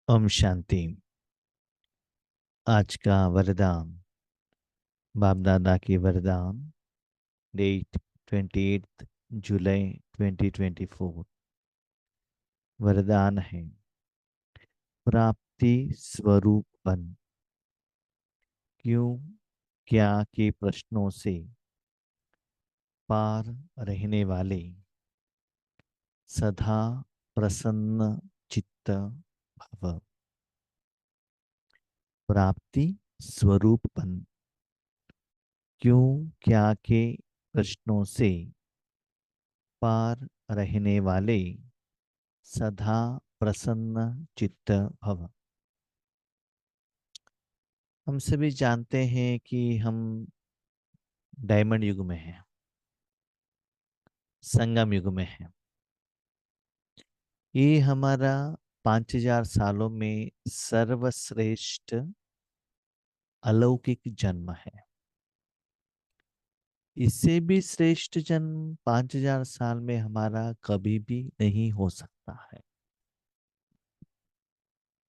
ओम शांति। आज का वरदान बाप दादा की वरदान। डेट 28 जुलाई 2024। वरदान है प्राप्ति स्वरूप बन। क्यों क्या के प्रश्नों से पार रहने वाले सदा प्रसन्न चित्त भव। प्राप्ति स्वरूप बन। क्यों क्या के प्रश्नों से पार रहने वाले सदा प्रसन्न चित्त भव। हम सभी जानते हैं कि हम डायमंड युग में हैं, संगम युग में हैं। ये हमारा 5000 सालों में सर्वश्रेष्ठ अलौकिक जन्म है। इससे भी श्रेष्ठ जन्म 5000 साल में हमारा कभी भी नहीं हो सकता है।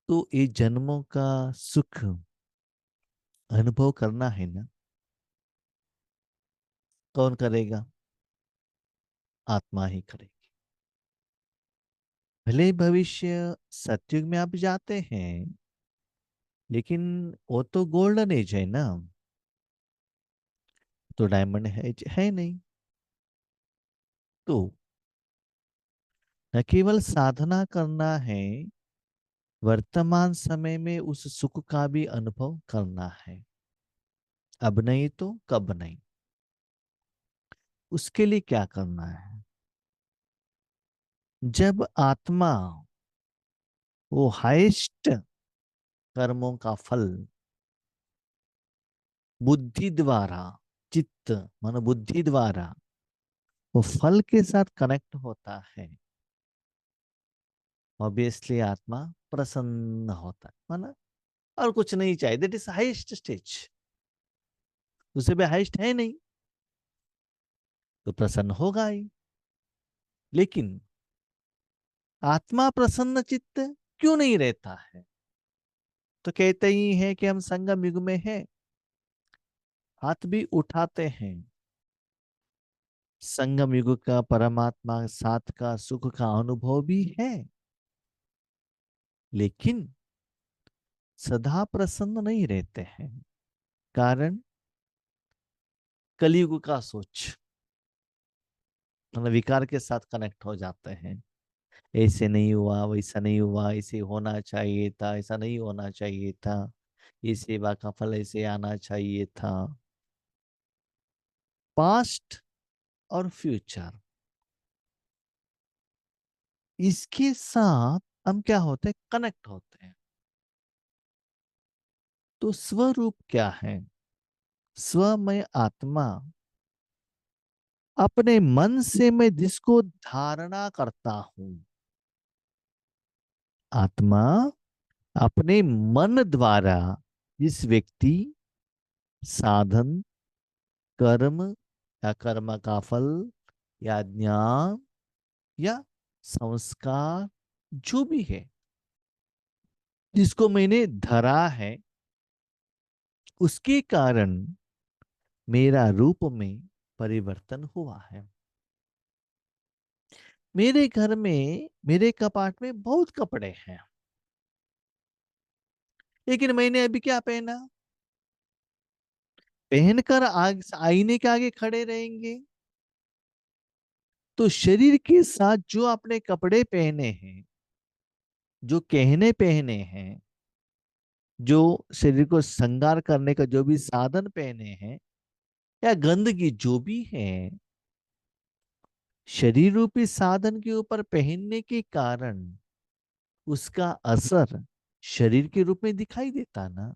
तो ये जन्मों का सुख अनुभव करना है ना। कौन करेगा? आत्मा ही करेगी। भले भविष्य सतयुग में आप जाते हैं, लेकिन वो तो गोल्डन एज है ना, तो डायमंड एज है नहीं। तो न केवल साधना करना है, वर्तमान समय में उस सुख का भी अनुभव करना है। अब नहीं तो कब नहीं। उसके लिए क्या करना है? जब आत्मा वो हाईएस्ट कर्मों का फल बुद्धि द्वारा, चित्त मन बुद्धि द्वारा वो फल के साथ कनेक्ट होता है, ऑब्वियसली आत्मा प्रसन्न होता है, माना। और कुछ नहीं चाहिए, दैट इज हाईएस्ट स्टेज। उससे भी हाईएस्ट है नहीं, तो प्रसन्न होगा ही। लेकिन आत्मा प्रसन्न चित्त क्यों नहीं रहता है? तो कहते ही है कि हम संगम युग में हैं, हाथ भी उठाते हैं। संगम युग का परमात्मा साथ का सुख का अनुभव भी है, लेकिन सदा प्रसन्न नहीं रहते हैं। कारण कलयुग का सोच, मतलब विकार के साथ कनेक्ट हो जाते हैं। ऐसे नहीं हुआ, वैसा नहीं हुआ, ऐसे होना चाहिए था, ऐसा नहीं होना चाहिए था, ये सेवा का फल ऐसे आना चाहिए था। पास्ट और फ्यूचर, इसके साथ हम क्या होते हैं? कनेक्ट होते हैं। तो स्वरूप क्या है? स्व में आत्मा, अपने मन से मैं जिसको धारणा करता हूं। आत्मा अपने मन द्वारा जिस व्यक्ति साधन, कर्म या कर्म का फल या ज्ञान या संस्कार जो भी है, जिसको मैंने धरा है, उसके कारण मेरा रूप में परिवर्तन हुआ है। मेरे घर में, मेरे कपाट में बहुत कपड़े हैं, लेकिन मैंने अभी क्या पहना? पहनकर आईने के आगे खड़े रहेंगे। तो शरीर के साथ जो आपने कपड़े पहने हैं, जो कहने पहने हैं, जो शरीर को श्रृंगार करने का जो भी साधन पहने हैं, या गंदगी जो भी है, शरीर रूपी साधन के ऊपर पहनने के कारण उसका असर शरीर के रूप में दिखाई देता ना।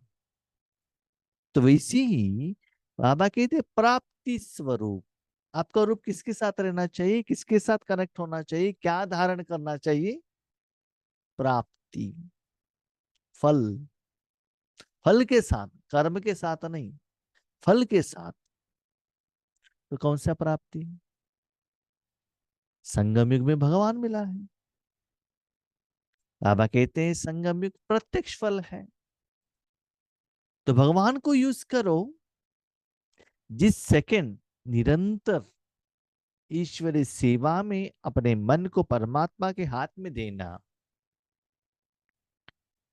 तो वैसे ही बाबा कहते हैं, प्राप्ति स्वरूप। आपका रूप किसके साथ रहना चाहिए? किसके साथ कनेक्ट होना चाहिए? क्या धारण करना चाहिए? प्राप्ति, फल। फल के साथ, कर्म के साथ नहीं, फल के साथ। तो कौन सा प्राप्ति? संगम युग में भगवान मिला है। बाबा कहते हैं संगम युग प्रत्यक्ष फल है। तो भगवान को यूज करो। जिस सेकंड निरंतर ईश्वरीय सेवा में अपने मन को परमात्मा के हाथ में देना,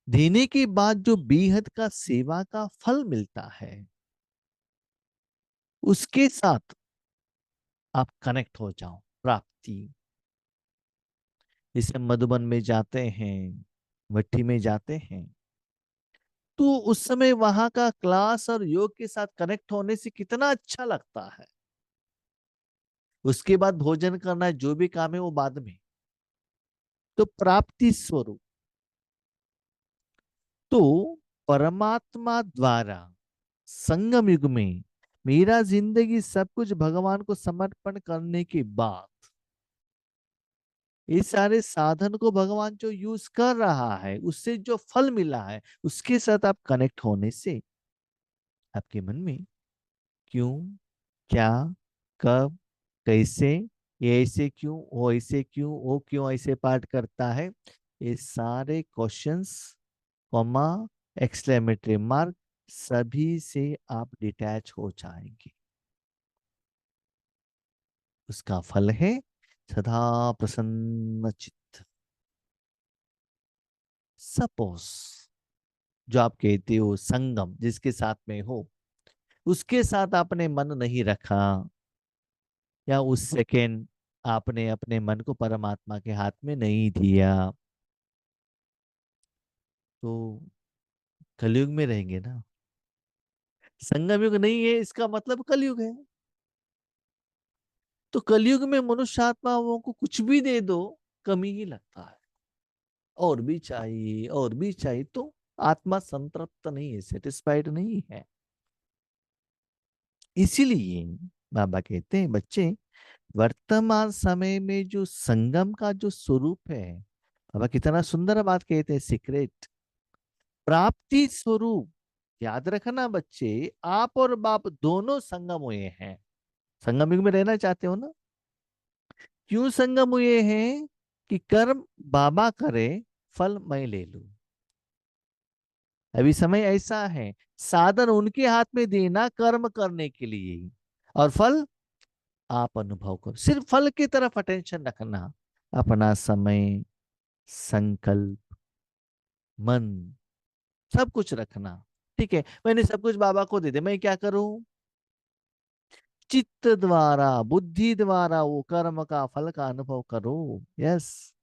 देने के बाद जो बेहद का सेवा का फल मिलता है, उसके साथ आप कनेक्ट हो जाओ। प्राप्ति, जैसे मधुबन में जाते हैं, भट्टी में जाते हैं, तो उस समय वहां का क्लास और योग के साथ कनेक्ट होने से कितना अच्छा लगता है। उसके बाद भोजन करना, जो भी काम है वो बाद में। तो प्राप्ति स्वरूप, तो परमात्मा द्वारा संगम युग में मेरा जिंदगी सब कुछ भगवान को समर्पण करने के बाद, ये सारे साधन को भगवान जो यूज कर रहा है, उससे जो फल मिला है, उसके साथ आप कनेक्ट होने से आपके मन में क्यों, क्या, कब, कैसे, ये ऐसे क्यों, वो ऐसे क्यों, वो क्यों ऐसे पाठ करता है, ये सारे क्वेश्चंस, कॉमा, एक्सक्लेमेटरी मार्क, सभी से आप डिटैच हो जाएंगे। उसका फल है सदा प्रसन्न चित्त। सपोज जो आप कहते हो संगम जिसके साथ में हो, उसके साथ आपने मन नहीं रखा, या उस सेकेंड आपने अपने मन को परमात्मा के हाथ में नहीं दिया, तो कलयुग में रहेंगे ना। संगम युग नहीं है इसका मतलब कलयुग है। तो कलयुग में मनुष्य आत्माओं को कुछ भी दे दो, कमी ही लगता है। और भी चाहिए, और भी चाहिए, तो आत्मा संतृप्त नहीं है, सेटिस्फाइड नहीं है। इसीलिए बाबा कहते हैं बच्चे, वर्तमान समय में जो संगम का जो स्वरूप है, बाबा कितना सुंदर बात कहते हैं, सीक्रेट प्राप्ति स्वरूप। याद रखना बच्चे, आप और बाप दोनों संगम हुए हैं। संगम युग में रहना चाहते हो ना? क्यों संगम हुए हैं? कि कर्म बाबा करे, फल मैं ले लूं। अभी समय ऐसा है, साधन उनके हाथ में देना कर्म करने के लिए, और फल आप अनुभव करो। सिर्फ फल की तरफ अटेंशन रखना, अपना समय, संकल्प, मन, सब कुछ रखना। ठीक है, मैंने सब कुछ बाबा को दे दे, मैं क्या करूं? चित्त द्वारा, बुद्धि द्वारा वो कर्म का फल का अनुभव करो। यस।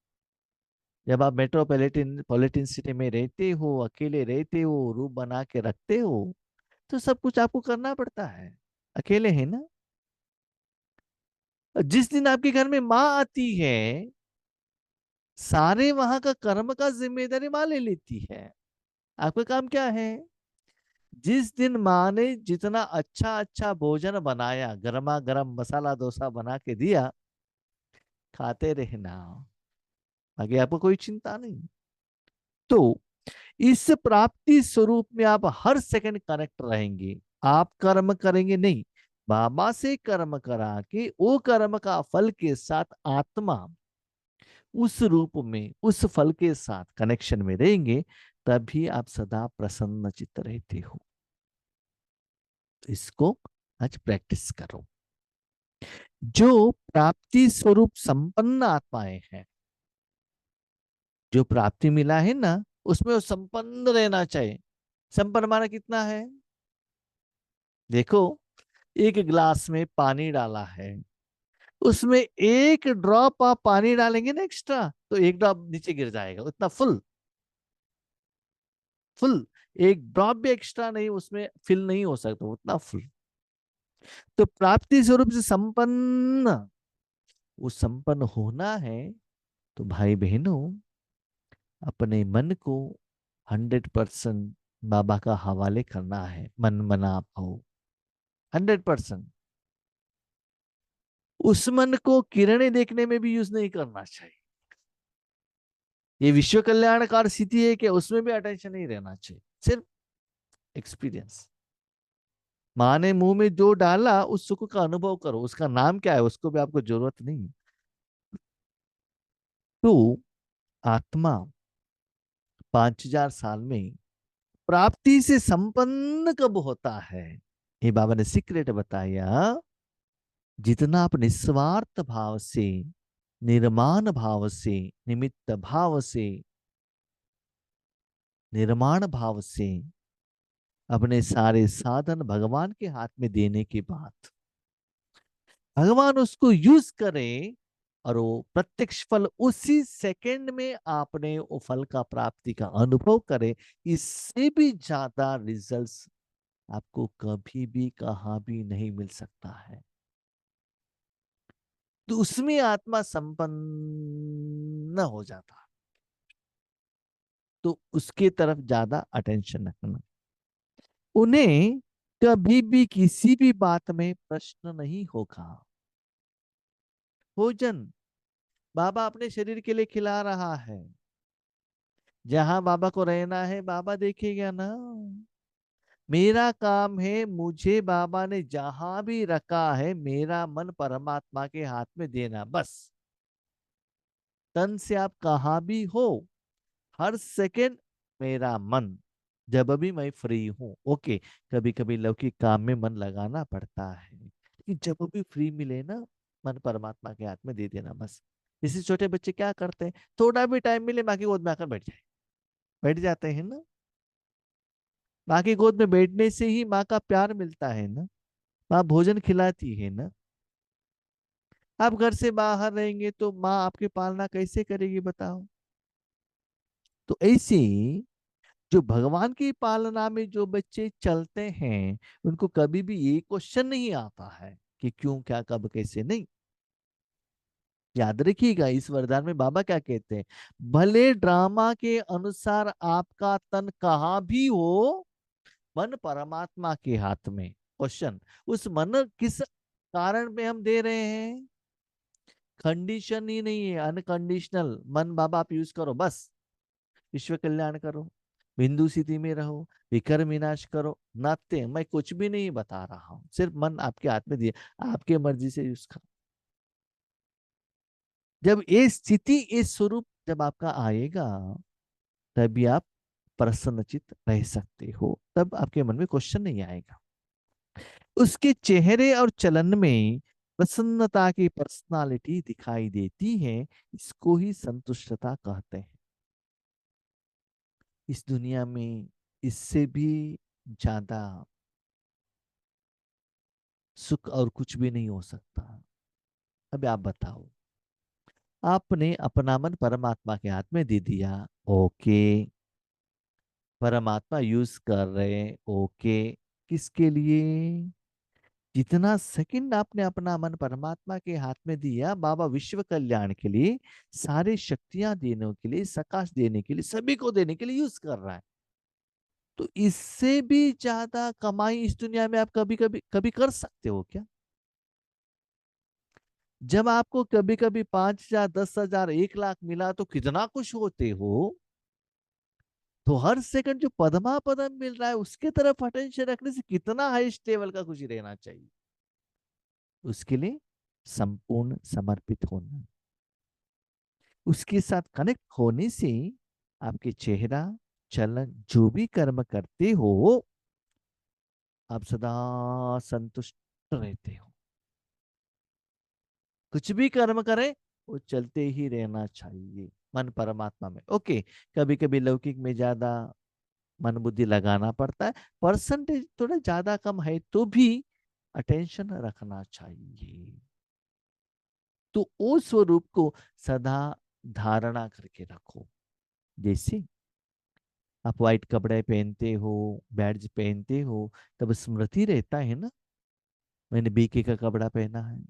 जब आप मेट्रोपॉलिटन पॉलिटन सिटी में रहते हो, अकेले रहते हो, रूप बना के रखते हो, तो सब कुछ आपको करना पड़ता है। अकेले है ना? जिस दिन आपके घर में माँ आती है, सारे वहां का कर्म का जिम्मेदारी माँ ले लेती है। आपका काम क्या है? जिस दिन माँ ने जितना अच्छा अच्छा भोजन बनाया, गर्मा गर्म मसाला डोसा बना के दिया, खाते रहना। आगे आपको कोई चिंता नहीं। तो इस प्राप्ति स्वरूप में आप हर सेकंड कनेक्ट रहेंगे। आप कर्म करेंगे नहीं, बाबा से कर्म करा के वो कर्म का फल के साथ आत्मा उस रूप में उस फल के साथ कनेक्शन में रहेंगे, तभी आप सदा प्रसन्न चित्त रहते हो। तो इसको आज प्रैक्टिस करो। जो प्राप्ति स्वरूप संपन्न आत्माएं हैं, जो प्राप्ति मिला है ना, उसमें वो संपन्न रहना चाहिए। संपन्न माना कितना है? देखो, एक गिलास में पानी डाला है, उसमें एक ड्रॉप आप पानी डालेंगे ना एक्स्ट्रा, तो एक ड्रॉप नीचे गिर जाएगा, उतना फुल। फुल, एक ड्रॉप भी एक्स्ट्रा नहीं उसमें फिल नहीं हो सकता, उतना फुल। तो प्राप्ति स्वरूप से संपन्न, वो संपन्न होना है, तो भाई बहनों, अपने मन को 100% बाबा का हवाले करना है। मन मना भाव 100%। उस मन को किरणें देखने में भी यूज नहीं करना चाहिए। ये विश्व कल्याणकार स्थिति है कि उसमें भी अटेंशन नहीं रहना चाहिए, सिर्फ एक्सपीरियंस। माँ ने मुंह में जो डाला उस सुख का अनुभव करो, उसका नाम क्या है उसको भी आपको जरूरत नहीं। तो आत्मा 5000 साल में प्राप्ति से संपन्न कब होता है? ये बाबा ने सीक्रेट बताया, जितना आप निस्वार्थ भाव से, निर्माण भाव से, निमित्त भाव से, निर्माण भाव से अपने सारे साधन भगवान के हाथ में देने के बाद भगवान उसको यूज करे और वो प्रत्यक्ष फल उसी सेकंड में आपने वो फल का प्राप्ति का अनुभव करे, इससे भी ज्यादा रिजल्ट्स आपको कभी भी कहाँ भी नहीं मिल सकता है। तो उसमें आत्मा संपन्न हो जाता, तो उसके तरफ ज्यादा अटेंशन रखना। उन्हें कभी भी किसी भी बात में प्रश्न नहीं होगा। भोजन बाबा अपने शरीर के लिए खिला रहा है, जहां बाबा को रहना है बाबा देखेगा ना। मेरा काम है, मुझे बाबा ने जहां भी रखा है मेरा मन परमात्मा के हाथ में देना, बस। तन से आप कहाँ भी हो, हर सेकंड मेरा मन, जब भी मैं फ्री हूँ, ओके। कभी कभी लौकिक काम में मन लगाना पड़ता है, लेकिन जब भी फ्री मिले ना, मन परमात्मा के हाथ में दे देना, बस। इसी छोटे बच्चे क्या करते हैं, थोड़ा भी टाइम मिले माँ की गोद में आकर बैठ जाते हैं ना। माँ की गोद में बैठने से ही माँ का प्यार मिलता है ना, माँ भोजन खिलाती है ना। आप घर से बाहर रहेंगे तो माँ आपकी पालना कैसे करेगी बताओ। तो ऐसे ही जो भगवान की पालना में जो बच्चे चलते हैं, उनको कभी भी ये क्वेश्चन नहीं आता है कि क्यों, क्या, कब, कैसे, नहीं। याद रखिएगा, इस वरदान में बाबा क्या कहते हैं, भले ड्रामा के अनुसार आपका तन कहाँ भी हो, मन परमात्मा के हाथ में। क्वेश्चन, उस मन किस कारण में हम दे रहे हैं? कंडीशन ही नहीं है, अनकंडीशनल मन बाबा आप यूज करो, बस। विश्व कल्याण करो, बिंदु स्थिति में रहो, विकर विनाश करो, नाते मैं कुछ भी नहीं बता रहा हूं, सिर्फ मन आपके हाथ में दिए, आपके मर्जी से यूज करो। जब ये स्थिति, ये स्वरूप जब आपका आएगा, तभी आप प्रसन्नचित रह सकते हो, तब आपके मन में क्वेश्चन नहीं आएगा। उसके चेहरे और चलन में प्रसन्नता की पर्सनालिटी दिखाई देती है, इसको ही संतुष्टता कहते हैं। इस दुनिया में इससे भी ज्यादा सुख और कुछ भी नहीं हो सकता। अभी आप बताओ, आपने अपना मन परमात्मा के हाथ में दे दिया, ओके। परमात्मा यूज कर रहे हैं, ओके। किसके लिए? जितना सेकंड आपने अपना मन परमात्मा के हाथ में दिया, बाबा विश्व कल्याण के लिए, सारी शक्तियां देने के लिए, सकाश देने के लिए, सभी को देने के लिए यूज कर रहा है। तो इससे भी ज्यादा कमाई इस दुनिया में आप कभी कभी कभी कर सकते हो क्या? जब आपको कभी कभी 5,000, 10,000, 1 लाख मिला तो कितना खुश होते हो। तो हर सेकंड जो पदमा पदम मिल रहा है उसके तरफ अटेंशन रखने से कितना हाईएस्ट लेवल का खुशी रहना चाहिए। उसके लिए संपूर्ण समर्पित होना, उसके साथ कनेक्ट होने से आपके चेहरा, चलन, जो भी कर्म करते हो, आप सदा संतुष्ट रहते हो। कुछ भी कर्म करें, वो चलते ही रहना चाहिए मन परमात्मा में, ओके। कभी कभी लौकिक में ज्यादा मन बुद्धि लगाना पड़ता है, परसेंटेज थोड़ा ज्यादा कम है तो भी अटेंशन रखना चाहिए। तो वो स्वरूप को सदा धारणा करके रखो। जैसे आप व्हाइट कपड़े पहनते हो, बैड्ज पहनते हो, तब स्मृति रहता है ना, मैंने बीके का कपड़ा पहना है।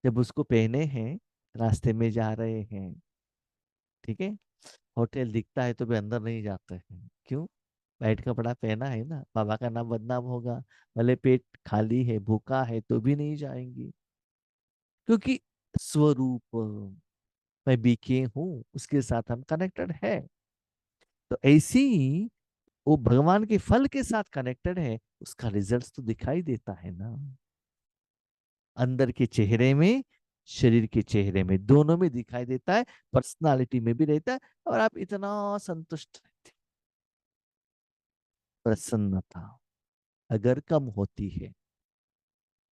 जब उसको पहने हैं, रास्ते में जा रहे हैं, ठीक है, होटल दिखता है तो भी अंदर नहीं जाते हैं, क्यों? वाइट कपड़ा पहना है ना, बाबा का नाम बदनाम होगा। भले पेट खाली है, भूखा है, तो भी नहीं जाएंगे, क्योंकि स्वरूप, मैं बीके हूँ, उसके साथ हम कनेक्टेड है। तो ऐसी ही वो भगवान के फल के साथ कनेक्टेड है, उसका रिजल्ट तो दिखाई देता है ना, अंदर के चेहरे में शरीर के चेहरे में, दोनों में दिखाई देता है, पर्सनालिटी में भी रहता है, और आप इतना संतुष्ट रहते। प्रसन्नता अगर कम होती है,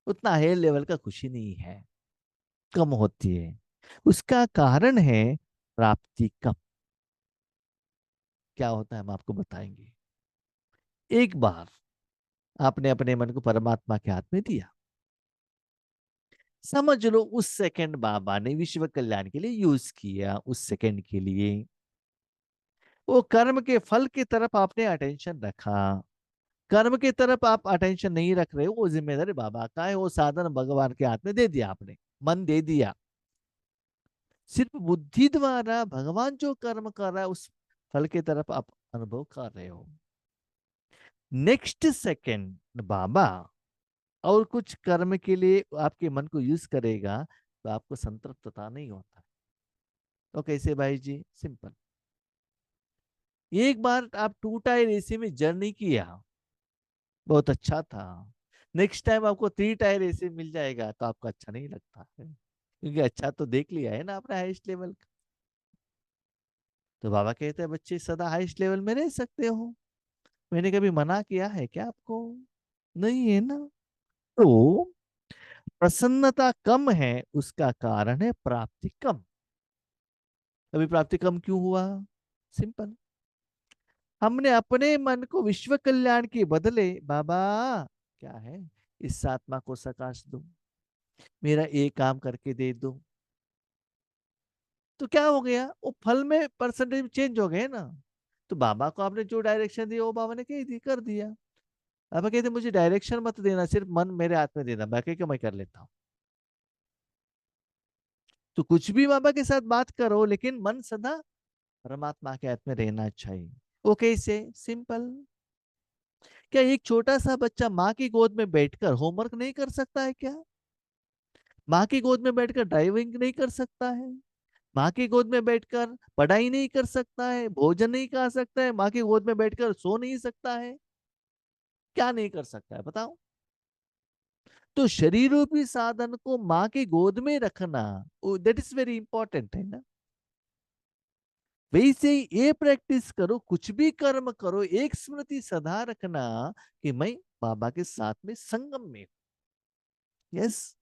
उतना हाई लेवल का खुशी नहीं है, कम होती है, उसका कारण है प्राप्ति कम। क्या होता है हम आपको बताएंगे। एक बार आपने अपने मन को परमात्मा के हाथ में दिया, समझ लो उस सेकंड बाबा ने विश्व कल्याण के लिए यूज किया, उस सेकंड के लिए वो कर्म के फल की तरफ आपने अटेंशन रखा। कर्म की तरफ आप अटेंशन नहीं रख रहे हो, वो जिम्मेदारी बाबा का है, वो साधन भगवान के हाथ में दे दिया आपने, मन दे दिया। सिर्फ बुद्धि द्वारा भगवान जो कर्म कर रहा है उस फल की तरफ आप अनुभव कर रहे हो। नेक्स्ट सेकंड बाबा और कुछ कर्म के लिए आपके मन को यूज करेगा, तो आपको संतृप्तता नहीं होता। तो कैसे भाई जी? सिंपल। एक बार आप 2 टायर एसी में जर्नी किया, बहुत अच्छा था। नेक्स्ट टाइम आपको 3 टायर एसी मिल जाएगा तो आपको अच्छा नहीं लगता है, क्योंकि अच्छा तो देख लिया है ना आपने हाईएस्ट लेवल का। तो बाबा कहते हैं बच्चे सदा हाईएस्ट लेवल में रह सकते हो, मैंने कभी मना किया है क्या आपको? नहीं है ना। तो प्रसन्नता कम है, उसका कारण है प्राप्ति कम। अभी प्राप्ति कम क्यों हुआ? सिंपल, हमने अपने मन को विश्व कल्याण के बदले बाबा क्या है, इस आत्मा को सकाश दो, मेरा एक काम करके दे दो। तो क्या हो गया, वो फल में परसेंटेज चेंज हो गए ना। तो बाबा को आपने जो डायरेक्शन दिया वो बाबा ने कह दी, कर दिया। बाबा कहते मुझे डायरेक्शन मत देना, सिर्फ मन मेरे हाथ में देना, बाकी का मैं कर लेता हूँ। तो कुछ भी बाबा के साथ बात करो, लेकिन मन सदा परमात्मा के हाथ में रहना चाहिए। वो कैसे? सिंपल। क्या एक छोटा सा बच्चा माँ की गोद में बैठकर होमवर्क नहीं कर सकता है क्या? माँ की गोद में बैठकर ड्राइविंग नहीं कर सकता है? माँ की गोद में बैठकर पढ़ाई नहीं कर सकता है? भोजन नहीं खा सकता है? माँ की गोद में बैठकर सो नहीं सकता है? क्या नहीं कर सकता है बताओ? तो शरीर रूपी साधन को माँ की गोद में रखना, दैट इज वेरी इंपॉर्टेंट है ना। वैसे ही ये प्रैक्टिस करो, कुछ भी कर्म करो, एक स्मृति सदा रखना कि मैं बाबा के साथ में संगम में हूं। यस,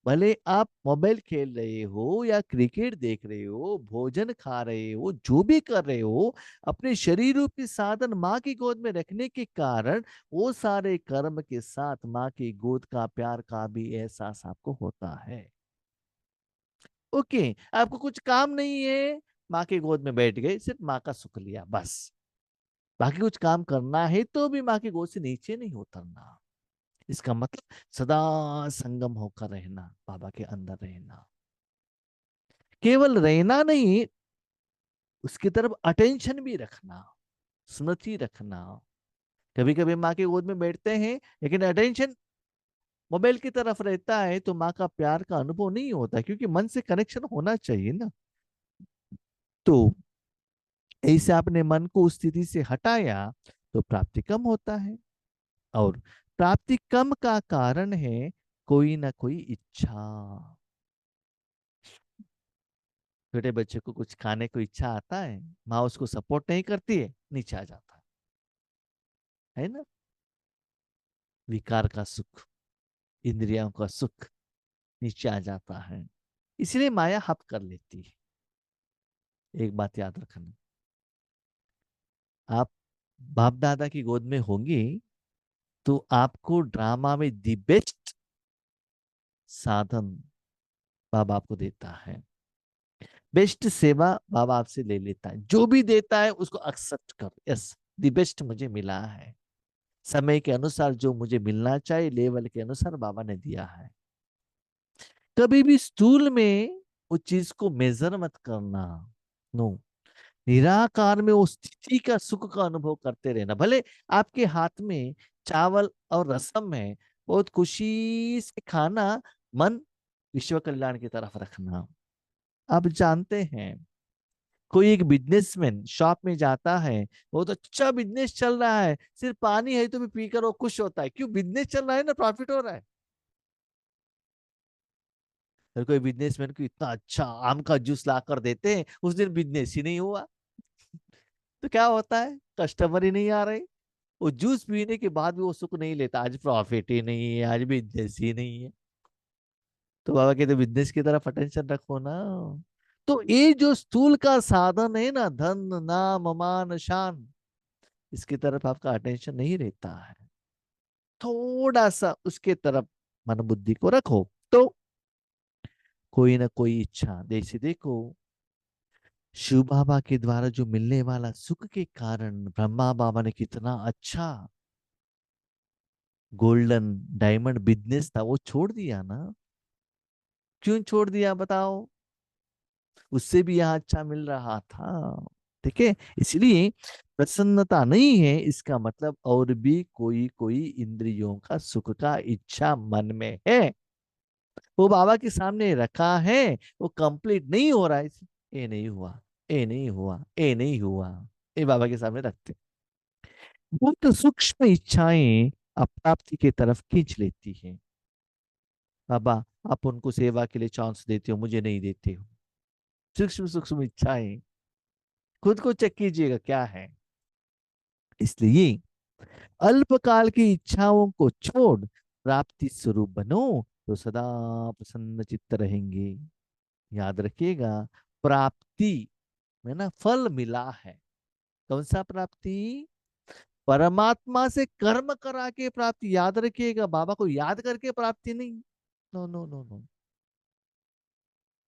भले आप मोबाइल खेल रहे हो या क्रिकेट देख रहे हो, भोजन खा रहे हो, जो भी कर रहे हो, अपने शरीर रूपी साधन माँ की गोद में रखने के कारण वो सारे कर्म के साथ माँ की गोद का प्यार का भी एहसास आपको होता है। ओके, आपको कुछ काम नहीं है, माँ की गोद में बैठ गए, सिर्फ माँ का सुख लिया बस। बाकी कुछ काम करना है तो भी माँ की गोद से नीचे नहीं उतरना। इसका मतलब सदा संगम होकर रहना, बाबा के अंदर रहना। केवल रहना नहीं, उसकी तरफ अटेंशन भी रखना, स्मृति रखना। कभी कभी माँ की गोद में बैठते हैं, लेकिन अटेंशन मोबाइल की तरफ रहता है, तो माँ का प्यार का अनुभव नहीं होता, क्योंकि मन से कनेक्शन होना चाहिए ना। तो ऐसे आपने मन को उस स्थिति से हटाया, तो प्राप्ति कम होता है। और प्राप्ति कम का कारण है कोई ना कोई इच्छा। छोटे बच्चे को कुछ खाने को इच्छा आता है, माँ उसको सपोर्ट नहीं करती है, नीचे आ जाता है ना। विकार का सुख, इंद्रियों का सुख नीचे आ जाता है, इसलिए माया हप कर लेती है। एक बात याद रखना, आप बाप दादा की गोद में होंगे तो आपको ड्रामा में दी बेस्ट साधन बाबा आपको देता है, बेस्ट सेवा बाबा आपसे ले लेता है, जो भी देता है उसको एक्सेप्ट करो। यस, दी बेस्ट मुझे मिला है, समय के अनुसार जो मुझे मिलना चाहिए, लेवल के अनुसार बाबा ने दिया है। कभी भी स्थूल में उस चीज को मेजर मत करना। नो, निराकार में उस स्थिति का सुख का अनुभव करते रहना। भले आपके हाथ में चावल और रसम है, बहुत खुशी से खाना, मन विश्व कल्याण की तरफ रखना। आप जानते हैं, कोई एक बिजनेसमैन शॉप में जाता है, बहुत अच्छा बिजनेस चल रहा है, सिर्फ पानी है तो भी पीकर वो खुश होता है, क्यों? बिजनेस चल रहा है ना, प्रॉफिट हो रहा है। और कोई बिजनेसमैन को इतना अच्छा आम का जूस ला कर देते हैं, उस दिन बिजनेस ही नहीं हुआ। तो क्या होता है, कस्टमर ही नहीं आ रहे। वो जूस पीने के बाद भी वो सुख नहीं लेता, आज प्रॉफिट ही नहीं है, आज बिजनेस ही नहीं है। तो बाबा कहते बिजनेस की तरफ अटेंशन रखो ना। तो ये जो स्थूल का साधन है ना, धन नाम मान शान, इसकी तरफ आपका अटेंशन नहीं रहता है। थोड़ा सा उसके तरफ मन बुद्धि को रखो, तो कोई ना कोई इच्छा, जैसे देखो शिव बाबा के द्वारा जो मिलने वाला सुख के कारण ब्रह्मा बाबा ने कितना अच्छा गोल्डन डायमंड बिजनेस था वो छोड़ दिया ना। क्यों छोड़ दिया बताओ, उससे भी यहाँ अच्छा मिल रहा था। ठीक है, इसलिए प्रसन्नता नहीं है इसका मतलब और भी कोई कोई इंद्रियों का सुख का इच्छा मन में है, वो बाबा के सामने रखा है, वो कंप्लीट नहीं हो रहा है, ये नहीं हुआ, ये नहीं हुआ, ये नहीं हुआ, ये बाबा के सामने रखते। बहुत सूक्ष्म इच्छाएं अप्राप्ति की तरफ खींच लेती है। बाबा आप उनको सेवा के लिए चांस देते हो, मुझे नहीं देते हो। सूक्ष्म सूक्ष्म इच्छाएं, खुद को चेक कीजिएगा क्या है। इसलिए अल्पकाल की इच्छाओं को छोड़ प्राप्ति स्वरूप बनो, तो सदा प्रसन्न चित्त रहेंगे। याद रखिएगा, प्राप्ति में ना फल मिला है। कौन सा प्राप्ति? परमात्मा से कर्म करा के प्राप्ति। याद रखिएगा, बाबा को याद करके प्राप्ति नहीं। No no no no.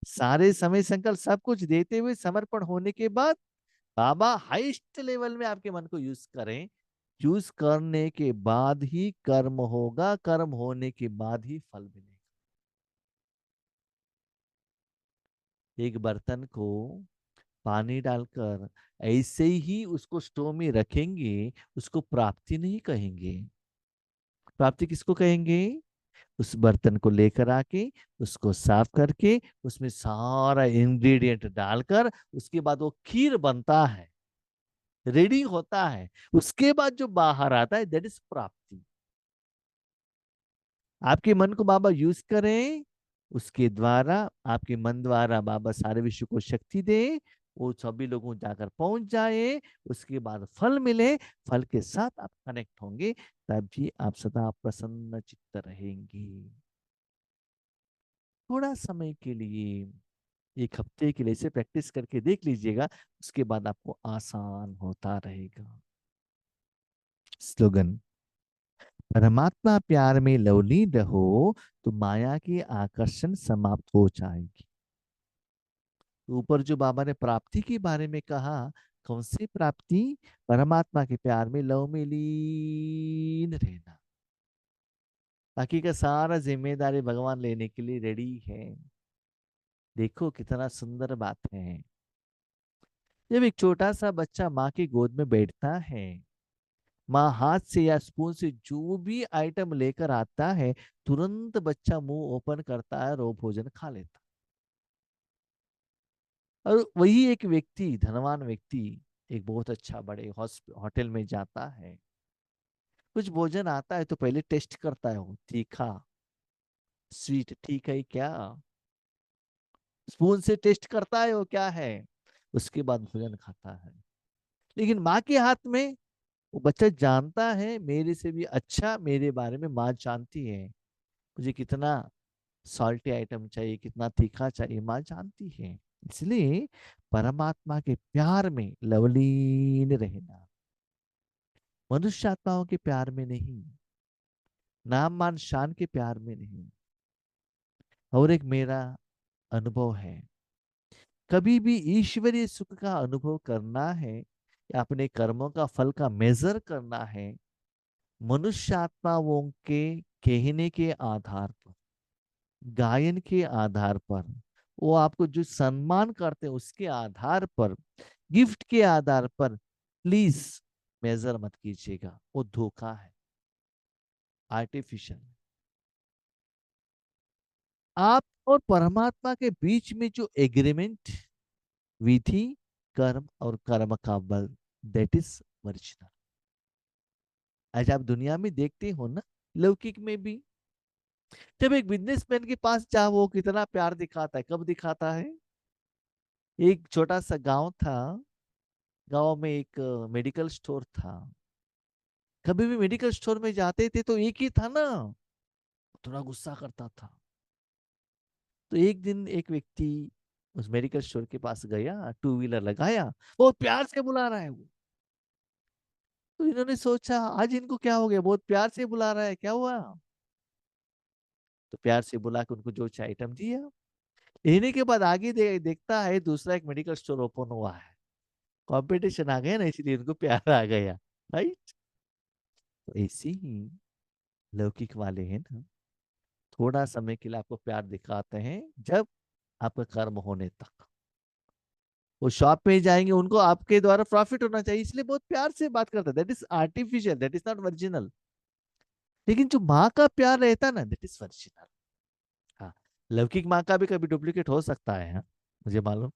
सारे समय संकल्प सब कुछ देते हुए समर्पण होने के बाद बाबा हाईएस्ट लेवल में आपके मन को यूज करें। यूज करने के बाद ही कर्म होगा, कर्म होने के बाद ही फल मिलेगा। एक बर्तन को पानी डालकर ऐसे ही उसको स्टोव में रखेंगे, उसको प्राप्ति नहीं कहेंगे। प्राप्ति किसको कहेंगे? उस बर्तन को लेकर आके उसको साफ करके उसमें सारा इंग्रेडिएंट डालकर उसके बाद वो खीर बनता है, रेडी होता है, उसके बाद जो बाहर आता है दैट इज प्राप्ति। आपके मन को बाबा यूज करें, उसके द्वारा आपके मन द्वारा बाबा सारे विश्व को शक्ति दे, वो सभी लोगों जाकर पहुंच जाए, उसके बाद फल मिले, फल के साथ आप कनेक्ट होंगे, तभी आप सदा प्रसन्न चित्त रहेंगे। थोड़ा समय के लिए, एक हफ्ते के लिए इसे प्रैक्टिस करके देख लीजिएगा, उसके बाद आपको आसान होता रहेगा। स्लोगन, परमात्मा प्यार में लवलीन रहो तो माया की आकर्षण समाप्त हो जाएगी। ऊपर जो बाबा ने प्राप्ति के बारे में कहा, कौन सी प्राप्ति? परमात्मा के प्यार में लव में लीन रहना। बाकी का सारा जिम्मेदारी भगवान लेने के लिए रेडी है। देखो कितना सुंदर बात है। जब एक छोटा सा बच्चा माँ की गोद में बैठता है, माँ हाथ से या स्पून से जो भी आइटम लेकर आता है, तुरंत बच्चा मुंह ओपन करता है और वो भोजन खा लेता। और वही एक व्यक्ति, धनवान व्यक्ति, एक बहुत अच्छा बड़े होटल में जाता है, कुछ भोजन आता है तो पहले टेस्ट करता है, वो तीखा स्वीट ठीक है क्या, स्पून से टेस्ट करता है वो क्या है, उसके बाद भोजन खाता है। लेकिन माँ के हाथ में, वो बच्चा जानता है मेरे से भी अच्छा मेरे बारे में माँ जानती है, मुझे कितना सॉल्टी आइटम चाहिए, कितना तीखा चाहिए, माँ जानती है। इसलिए परमात्मा के प्यार में लवलीन रहना, मनुष्य आत्माओं के प्यार में नहीं, नाम मान शान के प्यार में नहीं। और एक मेरा अनुभव है, कभी भी ईश्वरीय सुख का अनुभव करना है या अपने कर्मों का फल का मेजर करना है, मनुष्य आत्माओं के कहने के आधार पर, गायन के आधार पर, वो आपको जो सम्मान करते हैं उसके आधार पर, गिफ्ट के आधार पर प्लीज मेजर मत कीजिएगा, वो धोखा है, आर्टिफिशियल। आप और परमात्मा के बीच में जो एग्रीमेंट, विधि, कर्म और कर्म का बल, दैट इज ओरिजिनल। आज आप दुनिया में देखते हो ना, लौकिक में भी जब एक बिजनेसमैन के पास जा, वो कितना प्यार दिखाता है, कब दिखाता है? एक छोटा सा गांव था, गांव में एक मेडिकल स्टोर था। कभी भी मेडिकल स्टोर में जाते थे तो एक ही था ना, थोड़ा गुस्सा करता था। तो एक दिन एक व्यक्ति उस मेडिकल स्टोर के पास गया, टू व्हीलर लगाया, बहुत प्यार से बुला रहा है वो। तो इन्होंने सोचा आज इनको क्या हो गया, बहुत प्यार से बुला रहा है, क्या हुआ? तो प्यार से बुला के उनको जो चाहिए आइटम दिया। लेने के बाद आगे देखता है दूसरा एक मेडिकल स्टोर ओपन हुआ है। कंपटीशन आ गया ना, इसलिए उनको प्यार आ गया। राइट। तो ऐसे ही लौकिक वाले हैं ना, थोड़ा समय के लिए आपको प्यार दिखाते हैं, जब आपका कर्म होने तक। वो शॉप पे जाएंगे, उनको आपके द्वारा प्रॉफिट होना चाहिए, इसलिए बहुत प्यार से बात करते हैं। That is artificial, that is not original. लेकिन जो माँ का प्यार रहता है ना, दैट इज ओरिजिनल। हाँ, लौकिक माँ का भी कभी डुप्लीकेट हो सकता है, हाँ, मुझे मालूम।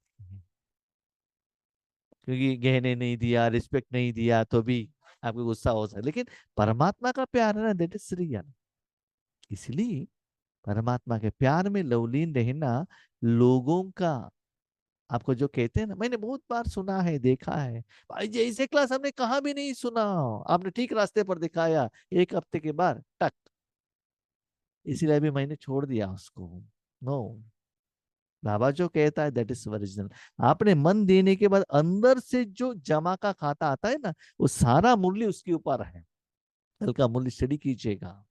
क्योंकि गहने नहीं दिया, रिस्पेक्ट नहीं दिया, तो भी आपको गुस्सा हो सकता है। लेकिन परमात्मा का प्यार है ना, दैट इज रियल। इसलिए परमात्मा के प्यार में लवलीन रहना, लोगों का, आपको जो कहते हैं ना, मैंने बहुत बार सुना है, देखा है। भाई जी ऐसे क्लास हमने कहा भी नहीं सुना, आपने ठीक रास्ते पर दिखाया, एक हफ्ते के बाद टक। इसीलिए अभी मैंने छोड़ दिया उसको। नो, बाबा जो कहता है दैट इज ओरिजिनल। आपने मन देने के बाद अंदर से जो जमा का खाता आता है ना, वो सारा मूल्य उसके ऊपर है। कल का मूल्य स्टडी कीजिएगा।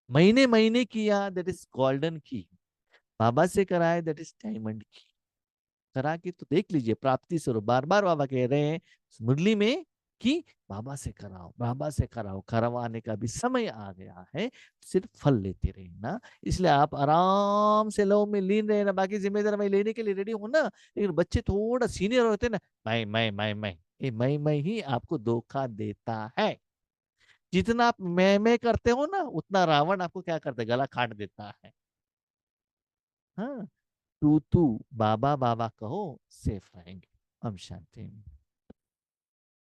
महीने महीने किया, दैट इज गोल्डन की। बाबा से कराए, दैट इज डायमंड की। करा के तो देख लीजिए, प्राप्ति स्वरूप। बार बार बाबा कह रहे हैं मुरली में कि बाबा से कराओ, बाबा से कराओ, करवाने का भी समय आ गया है, सिर्फ फल लेते रहना। इसलिए आप आराम से लो में लीन रहना, बाकी जिम्मेदारी मैं लेने के लिए रेडी हूं ना। लेकिन बच्चे थोड़ा सीनियर होते हैं ना, मैं ये मैं ही आपको धोखा देता है। जितना आप मैं करते हो ना, उतना रावण आपको क्या करता है, गला काट देता है। हाँ, तू तू बाबा बाबा कहो, सेफ रहेंगे। हम शांति।